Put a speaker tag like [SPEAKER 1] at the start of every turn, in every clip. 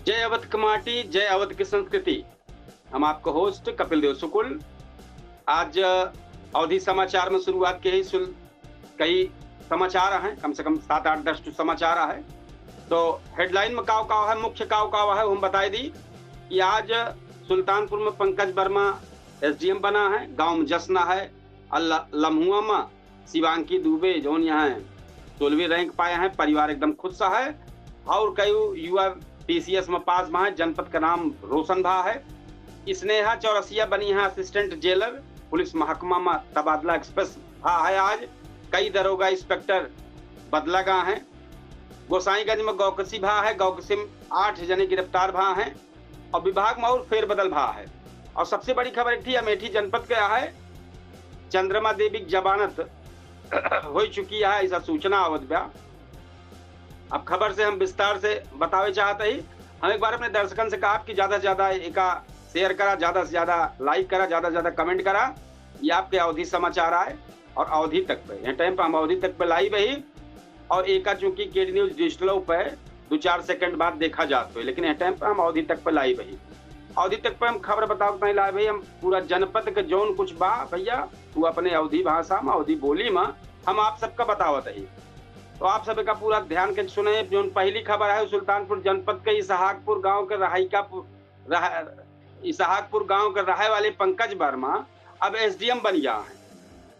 [SPEAKER 1] जय अवध की माटी, जय अवध की संस्कृति। हम आपका होस्ट कपिल देव सुकुल। आज अवधि समाचार में शुरुआत के ही कई समाचार हैं, कम से कम 7-8-10 समाचार है। तो हेडलाइन में काव है, मुख्य काव है, हम बताई दी कि आज सुल्तानपुर में पंकज वर्मा एसडीएम बना है, गांव में जश्न है। लम्हुआ में शिवांकी दुबे जो यहाँ 16वीं रैंक पाए हैं, परिवार एकदम खुश है। और कई युवा पीसीएस में पास में है, जनपद का नाम रोशन भा है। स्नेहा चौरसिया बनी है असिस्टेंट जेलर, पुलिस महकमा में तबादला एक्सप्रेस भा है। आज कई दरोगा इंस्पेक्टर बदला गा है। गोसाईगंज में गौकसी भा है, गौकसी में 8 जने गिरफ्तार भा हैं और विभाग में और फेरबदल भा है। और सबसे बड़ी खबर एक थी, अमेठी जनपद का है, चंद्रमा देवी की जमानत हो चुकी है, ऐसा सूचना आवत बा। अब खबर से हम विस्तार से बतावे चाहते ही हम एक बार अपने दर्शकन से कहा कि ज्यादा से ज्यादा एका शेयर करा, ज्यादा से ज्यादा लाइक करा, ज्यादा से ज्यादा कमेंट करा। ये आपके अवधि समाचार आए और अवधि तक पे यह टाइम पे हम अवधि तक पे लाइव ही और एका चूंकि केडी न्यूज डिजिटलों पे 2-4 सेकंड बाद देखा जाता है, लेकिन यह टाइम पे हम अवधि तक पे लाइव ही। अवधि तक पे हम खबर बताओ नहीं लाइव ही, हम पूरा जनपद के जोन कुछ बा भैया तू अपने अवधि भाषा में अवधि बोली में हम आप सबका बतावत ही। तो आप सभी का पूरा ध्यान के सुने। जो पहली खबर है, सुल्तानपुर जनपद के इसहाकपुर गांव के इसहाकपुर गांव के रहे वाले पंकज वर्मा अब एसडीएम बन गया है।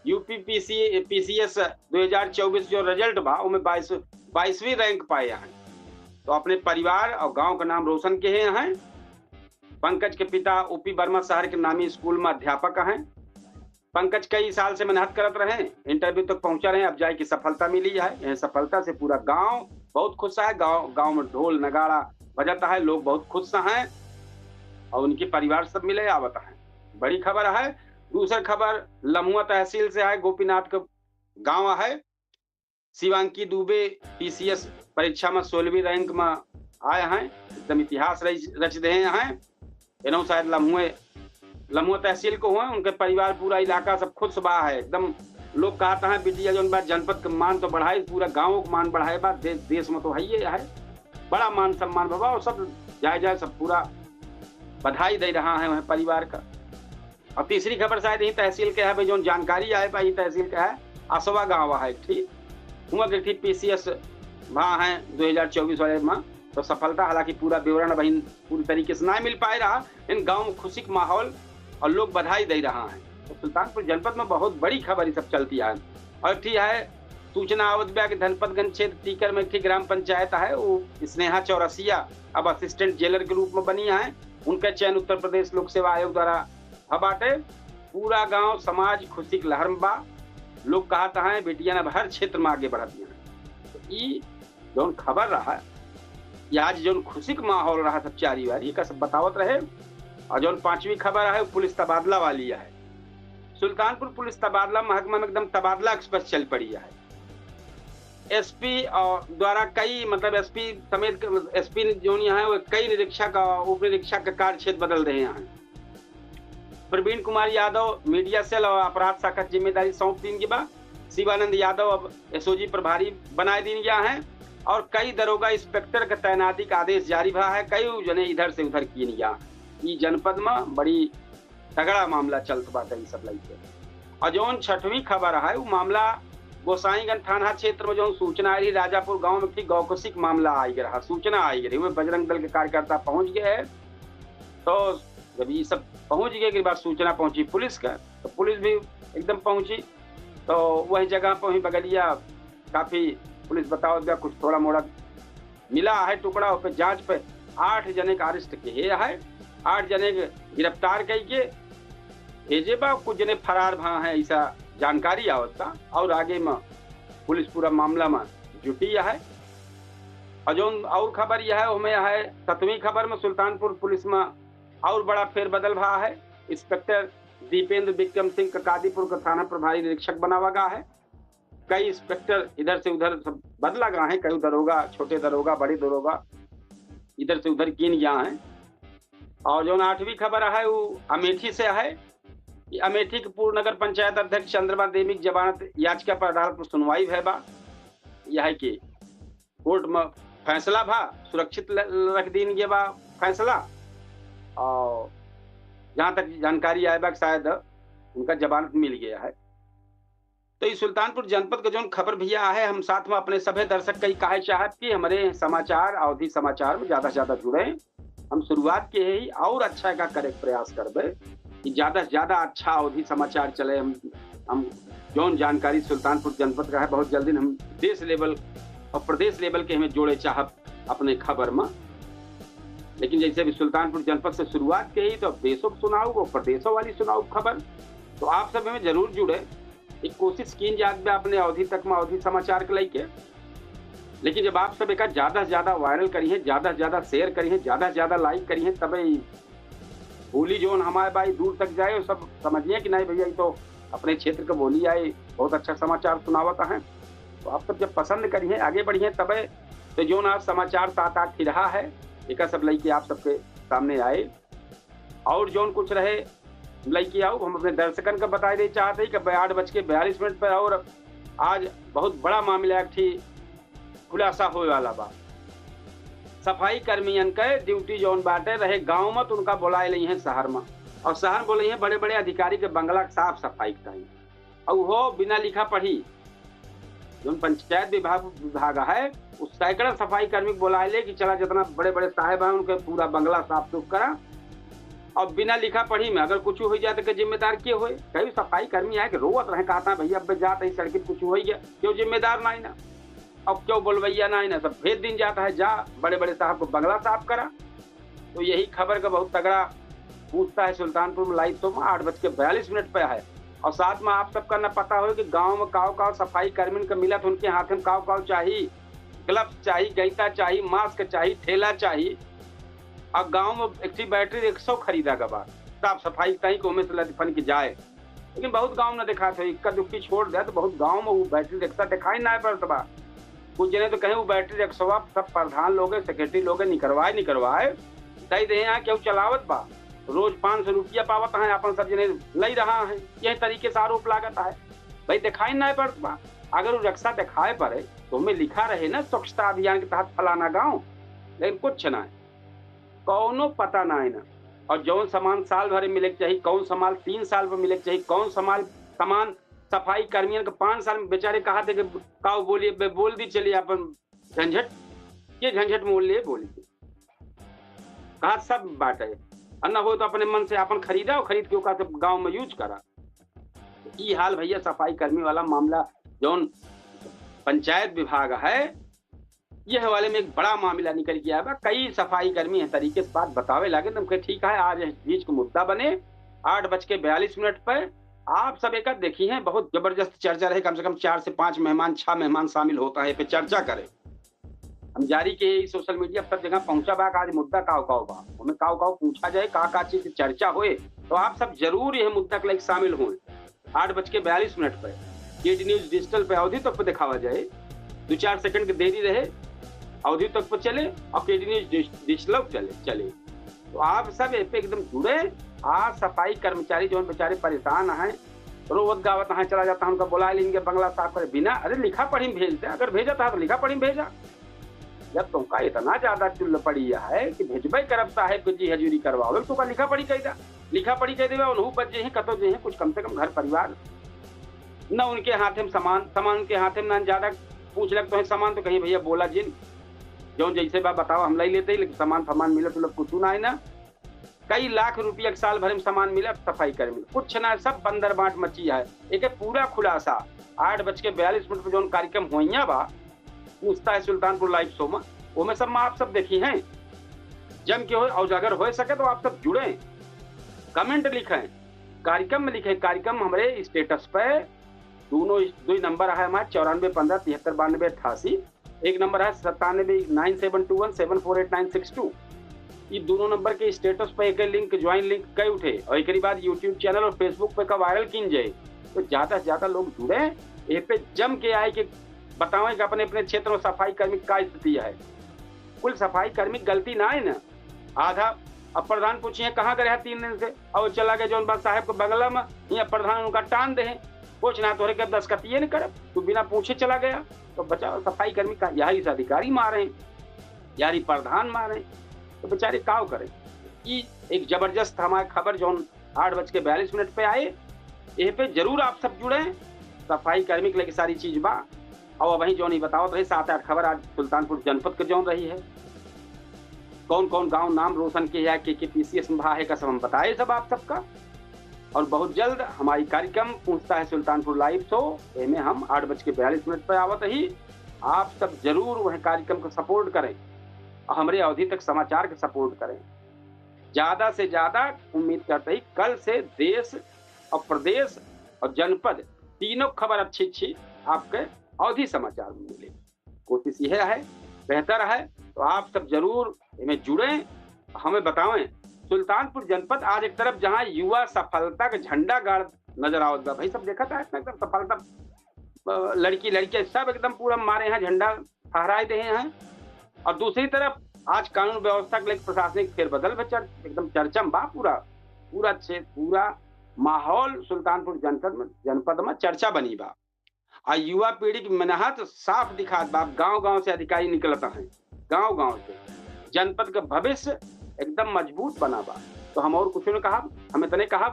[SPEAKER 1] यूपी पीसीएस 2024 जो रिजल्ट बा उनमें 22वीं रैंक पाए हैं। तो अपने परिवार और गांव का नाम रोशन किए हैं। पंकज के पिता ओपी वर्मा शहर के नामी स्कूल में अध्यापक हैं। पंकज कई साल से मेहनत करते रहे, इंटरव्यू तक पहुंचा रहे, अब जाए की सफलता मिली है। यह सफलता से पूरा गांव बहुत खुश है। गांव में ढोल नगाड़ा बजाता है, लोग बहुत खुश हैं और उनके परिवार सब मिले आवत है। बड़ी खबर है। दूसरी खबर लम्हुआ तहसील से है, गोपीनाथ का गांव है। शिवांकी दुबे पीसीएस परीक्षा में 16वीं रैंक में आए हैं, एकदम इतिहास रच रहे हैं। इन्हों शायद लम्हुआ तहसील को हुए, उनके परिवार पूरा इलाका सब खुश बा है एकदम। लोग कहते हैं बिटिया जो बात जनपद का मान तो बढ़ाई, पूरा गाँव का मान बढ़ाए बात, देश में तो है बड़ा मान सम्मान बाबा, और सब जाए सब पूरा बधाई दे रहा है वह परिवार का। और तीसरी खबर शायद यही तहसील के है, जो जानकारी आए भाई तहसील का है, आसवा गाँव है ठीक हुआ कि पीसीएस वहाँ है 2024 वाले में। तो सफलता हालांकि पूरा विवरण वही पूरी तरीके से ना मिल पाए रहा, इन गाँव में खुशी का माहौल और लोग बधाई दे रहा है। तो सुल्तानपुर जनपद में बहुत बड़ी खबर सब चलती है। और ठीक है, सूचना आवत बा कि धनपतगंज क्षेत्र टीकर में एक ग्राम पंचायत है, वो स्नेहा चौरसिया अब असिस्टेंट जेलर के रूप में बनी है। उनका चयन उत्तर प्रदेश लोक सेवा आयोग द्वारा बाटे। पूरा गांव समाज खुशी की लहर में बा। लोग कहता है बेटियां अब हर क्षेत्र में आगे बढ़ती हैं। तो ये जो खबर रहा, आज जो खुशी का माहौल रहा सब चारी बारी का सब बतावत रहे। और जो 5वीं खबर है पुलिस तबादला वाली है। सुल्तानपुर पुलिस तबादला महकमा में एकदम तबादला एक्सप्रेस चल पड़ी है। एसपी और द्वारा कई मतलब एसपी समेत एसपी जो है वो कई निरीक्षक और उप निरीक्षक का कार्य क्षेत्र बदल रहे हैं। प्रवीण कुमार यादव मीडिया सेल और अपराध शाखा जिम्मेदारी सौंप दी गई बा। शिवानंद यादव अब एसओजी प्रभारी बनाए दी गया है। और कई दरोगा इंस्पेक्टर का तैनाती का आदेश जारी भा है। कई जने इधर से उधर किए गया। ये जनपद में बड़ी तगड़ा मामला चलत बा कई सब लगे। और जो 6वीं खबर है वो मामला गोसाईगंज थाना क्षेत्र में जो सूचना आई, राजापुर गांव में थी गौकसी का मामला आई रहा, सूचना आई रही, बजरंग दल के कार्यकर्ता पहुंच गए। तो जब ये सब पहुंच गए के बाद सूचना पहुंची पुलिस का, तो पुलिस भी एकदम पहुंची। तो वही जगह पर ही बगलिया काफी पुलिस बताओ दिया, कुछ थोड़ा मोड़ा मिला है टुकड़ा, उस पर जांच पे 8 जने का अरेस्ट किए है। 8 जने गिरफ्तार करके भेजे बा, कुछ जने फरार भा है, ऐसा जानकारी आवता। और आगे में पुलिस पूरा मामला में जुटी है। और जो और खबर यह है उसमें है 7वीं खबर में सुल्तानपुर पुलिस में और बड़ा फेरबदल भा है। इंस्पेक्टर दीपेंद्र विक्रम सिंह का कादीपुर का थाना प्रभारी निरीक्षक बनावा गया है। कई इंस्पेक्टर इधर से उधर सब बदला गया है, कई दरोगा, छोटे दरोगा, बड़े दरोगा इधर से उधर किन गया है। और जो 8वीं खबर है वो अमेठी से है। अमेठी के पूर्व नगर पंचायत अध्यक्ष चंद्रमा देवी की जमानत याचिका पर अदालत में सुनवाई है बा। यह है कि कोर्ट में फैसला भा सुरक्षित रख दीन ये बा फैसला। और जहाँ तक जानकारी आए बा शायद उनका जमानत मिल गया है। तो इस सुल्तानपुर जनपद का जो खबर भैया है, हम साथ में अपने सभी दर्शक कई काहे चाहत कि हमारे समाचार अवधि समाचार में ज्यादा से ज्यादा जुड़े। हम शुरुआत के ही और अच्छा का करे प्रयास करबे कि ज्यादा से ज्यादा अच्छा अवधि समाचार चले। हम जौन जानकारी सुल्तानपुर जनपद का है बहुत जल्दी हम देश लेवल और प्रदेश लेवल के हमें जोड़े चाहब अपने खबर में। लेकिन जैसे भी सुल्तानपुर जनपद से शुरुआत के ही तो देशों को सुनाऊ वो प्रदेशों वाली सुनाऊ खबर। तो आप सब हमें जरूर जुड़े, एक कोशिश की जात अपने अवधि तक में अवधि समाचार के लेके। लेकिन जब आप सब एक ज्यादा से ज्यादा वायरल करिए, ज्यादा से ज्यादा शेयर करिए, ज्यादा से ज्यादा लाइक करिए, तब बोली जो हमारे भाई दूर तक जाए और सब समझिए कि नहीं भैया ये तो अपने क्षेत्र का बोली आए, बहुत अच्छा समाचार सुनावता है। तो आप सब जब पसंद करिए आगे बढ़िए तब तो जो आज समाचार 7-8 ही रहा है एक सब लेके आप सबके सामने आए। और जो कुछ रहे लेके आओ हम अपने दर्शकन का बता दे चाहते हैं कि 8:42 पर और आज बहुत बड़ा मामला थी खुलासा होने वाला बा। सफाई कर्मियन के ड्यूटी जोन बाटे रहे गांव में तो उनका बुलाए ली है शहर में, और शहर बोले हैं बड़े बड़े अधिकारी के बंगला साफ सफाई कराई और वो बिना लिखा पढ़ी। जो पंचायत विभाग है उस सैकड़ा सफाई कर्मी बुलाए ले कि चला जितना बड़े बड़े साहेब हैं उनके पूरा बंगला साफ सुफ करा। और बिना लिखा पढ़ी में अगर कुछ हो जाए तो जिम्मेदार क्यों हुए? कई सफाई कर्मी है कि रोवत रहे कहता भैया अब जाते ही सड़क कुछ हो गया क्यों जिम्मेदार ना ना, अब क्यों बोलवैया ना ना, सब भेज दिन जाता है जा बड़े बड़े साहब को बंगला साफ करा। तो यही खबर का बहुत तगड़ा पूछता है सुल्तानपुर में लाइव तो 8:42 पे है। और साथ में आप सबका न पता हो कि गांव में काव सफाई कर्मी का मिला तो उनके हाथ में काव चाहिए, ग्लव्स चाहिए, गईता चाहिए, मास्क चाहिए, ठेला चाहिए। और गांव में एक बैटरी 100 खरीदा का बाद साफ सफाई कहीं को में से लटफन की जाए। लेकिन बहुत गांव न दिखा थे इक्का दुक्की छोड़ दिया तो बहुत गांव में वो बैटरी रिक्शा दिखाई ना पड़ता बा। कुछ जने तो कहीं वो बैटरी रिक्शा सब प्रधान लोग सेक्रेटरी लोग निकलवाए तय दे यहाँ क्यों चलावत बा, रोज 500 रुपया पावत है अपन सब जने लई रहा है। यही तरीके से आरोप लागत है भाई दिखाई ना पड़ता बा। अगर वो रिक्शा दिखाए पड़े तो हमें लिखा रहे ना स्वच्छता अभियान के तहत फलाना गाँव, लेकिन कुछ ना कौनो पता ना है ना। और जौन सामान साल भर मिले चाहिए, कौन सामान 3 साल में मिले चाहिए, कौन सामान सफाई कर्मियों के 5 साल में बेचारे कहा थे कि काऊ बोलिए बोल दी चलिए अपन झंझट ये झंझट मोल लिए बोली कहा सब बाटे और न हो तो अपने मन से अपन खरीदा और खरीद के ओका सब गाँव में यूज करा। ये हाल भैया सफाई कर्मी वाला मामला जौन पंचायत विभाग है ये हवाले में एक बड़ा मामला निकल के आया। कई सफाई कर्मी है तरीके से बात बतावे लगे तो ठीक है आज बीच को मुद्दा बने 8:42 पर आप सब एक देखी हैं बहुत जबरदस्त चर्चा रहे। कम से कम 4 से 5 मेहमान 6 मेहमान शामिल होता है पे चर्चा करे। हम जारी के सोशल मीडिया सब जगह पहुंचा बा आज मुद्दा काव बा हमें काव पूछा जाए का चीज की चर्चा होए तो आप सब जरूर यह मुद्दा के लिए शामिल हुए। 8:42 पर केडी न्यूज डिजिटल पे अवधि तक पे दिखावा जाए 2-4 सेकंड की देरी रहे अवधि तक पर चले और केडी न्यूज डिजिटल चले। तो आप सब पे एकदम जुड़े। आज सफाई कर्मचारी जो बेचारे परेशान हैं रोवत गावत यहाँ चला जाता है उनका बुला लेंगे बंगला साफ करे बिना अरे लिखा पढ़ी भेजते अगर भेजा था तो लिखा पढ़ी भेजा। जब तुमका इतना ज्यादा चुल्ल पड़ी है कि भेजबे करब साहेब को जी हजूरी करवाओ तो का लिखा पढ़ी कह देवे उन्हों बच्चे हैं कतो जे हैं कुछ कम से कम घर परिवार न उनके हाथ में सामान उनके हाथ में न ज्यादा पूछ लगते हैं सामान तो कहीं भैया बोला जिन जो जैसे बात बताओ हम लाई लेते ही लेकिन सामान मिले तो कुछ ना है ना। कई लाख रुपया एक साल भर में सामान मिला सफाई कर्मी कुछ ना सब बंदर बांट मची है। एक पूरा खुलासा 8:42 पर जो कार्यक्रम हुआ बा पूछता है सुल्तानपुर लाइव शो में वो में सब में आप सब देखी हैं जम के हो और अगर हो सके तो आप सब जुड़े कमेंट लिखें कार्यक्रम में लिखे। कार्यक्रम हमारे स्टेटस पे दो नंबर है हमारे 9415739288 एक नंबर है 979721748962। ये दोनों नंबर के स्टेटस पे एक लिंक ज्वाइन लिंक कई उठे और एक बाद यूट्यूब चैनल और फेसबुक पे का वायरल किन जाए तो ज्यादा से ज्यादा लोग जुड़े ये पे जम के आए कि बताओ कि अपने अपने क्षेत्र में सफाई कर्मी का स्थिति है। कुल सफाई कर्मी गलती ना है ना आधा अब प्रधान पूछिए कहाँ गए 3 दिन से और चला गया जौन बात साहब को बगला में यहाँ प्रधान उनका टान दे कुछ ना तोरे के 10 कतिये नहीं कर तू बिना पूछे चला गया तो बचाओ सफाई कर्मी का यही अधिकारी मारे यारी प्रधान मारे तो बेचारे काव करें। ये एक जबरदस्त हमारी खबर जो 8:42 पे आए, ये पे जरूर आप सब जुड़े। सफाई कर्मी के लिए सारी चीज बा। और वहीं जो नहीं बताओ तो 7-8 खबर आज सुल्तानपुर जनपद के जौन रही है, कौन कौन गांव नाम रोशन किया है, के पीसीएस में भा है का सब हम बताए सब आप सबका। और बहुत जल्द हमारी कार्यक्रम पूछता है सुल्तानपुर लाइव शो, इनमें हम 8:42 पर आवत ही। आप सब जरूर वह कार्यक्रम को सपोर्ट करें और हमारे अवधि तक समाचार के सपोर्ट करें। ज्यादा से ज्यादा उम्मीद करते ही कल से देश और प्रदेश और जनपद तीनों खबर अच्छी अच्छी आपके अवधि समाचार में मिले। कोशिश यह है, बेहतर है तो आप सब जरूर इनमें जुड़े, हमें बताएं। सुल्तानपुर जनपद आज एक तरफ जहां युवा सफलता का झंडा गाड़ नजर आवत भाई, सब देखा था एकदम सफलता, लड़की लड़के सब एकदम पूरा मारे हैं, झंडा फहराए दे हैं। और दूसरी तरफ आज कानून व्यवस्था के लिए प्रशासनिक फेरबदल में एकदम चर्चा में बा, पूरा माहौल सुल्तानपुर जनपद में चर्चा बनी बा। और युवा पीढ़ी की मेहनत साफ दिखात बा। गांव गांव से अधिकारी निकलता है, गांव गांव से जनपद का भविष्य एकदम मजबूत बना बा। तो हम और कुछ ने कहा, हमें तने कहा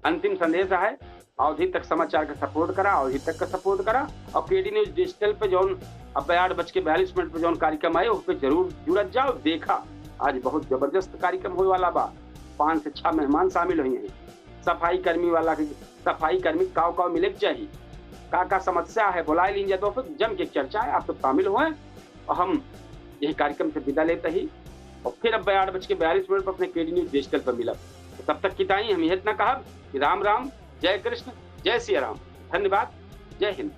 [SPEAKER 1] अंतिम संदेश है, अवधि तक समाचार का सपोर्ट करा, अवधि तक का सपोर्ट करा। और केडी न्यूज डिजिटल पे जौन अब 8:42 पे जौन कार्यक्रम आए उस पर जरूर जुड़त जाओ। देखा आज बहुत जबरदस्त कार्यक्रम होने वाला बा, 5 से 6 मेहमान शामिल हुए हैं। सफाई कर्मी काव मिले चाहिए, का समस्या है बुला लीजिए, तो फिर जम के चर्चा है, आप सब शामिल हुए। और हम यही कार्यक्रम से विदा लेते ही और फिर अब 8:42 पर अपने केडी न्यूज डिजिटल पर मिला। तो तब तक की ताई हम यह इतना कहा कि राम राम, जय कृष्ण, जय सिया राम, धन्यवाद, जय हिंद।